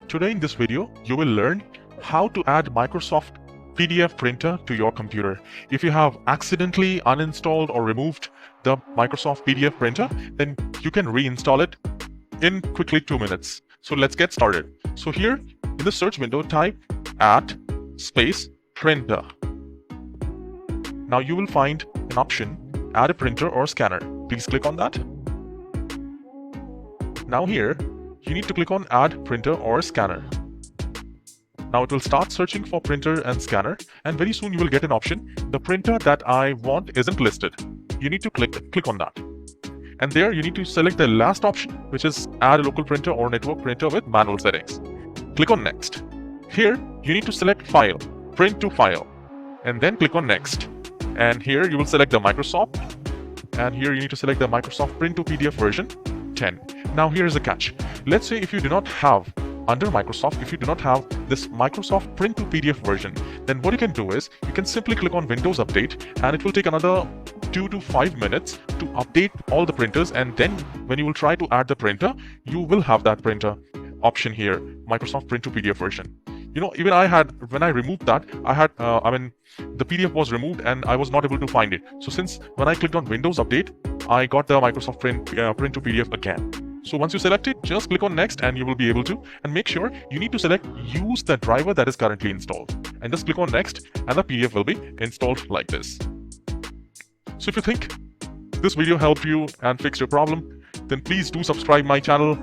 Today in this video, you will learn how to add Microsoft PDF printer to your computer. If you have accidentally uninstalled or removed the Microsoft PDF printer, then you can reinstall it in quickly 2 minutes. So let's get started. So here in the search window, type add space printer. Now you will find an option, add a printer or scanner. Please click on that. Now here, you need to click on add printer or scanner. Now it will start searching for printer and scanner, and very soon you will get an option, the printer that I want isn't listed. You need to click on that. And there you need to select the last option, which is add a local printer or network printer with manual settings. Click on next. Here you need to select file, print to file, and then click on next. And here you will select the Microsoft, and here you need to select the Microsoft print to PDF version 10. Now here is a catch. Let's say if you do not have under Microsoft, if you do not have this Microsoft print to PDF version, then what you can do is you can simply click on Windows Update, and it will take another 2 to 5 minutes to update all the printers, and then when you will try to add the printer, you will have that printer option here, Microsoft print to PDF version. You know, even I had, when I removed that, the PDF was removed and I was not able to find it. So since when I clicked on Windows Update, I got the Microsoft print to PDF again. So once you select it, just click on next and you will be able to, and make sure you need to select use the driver that is currently installed, and just click on next and the PDF will be installed like this. So if you think this video helped you and fixed your problem, then please do subscribe my channel.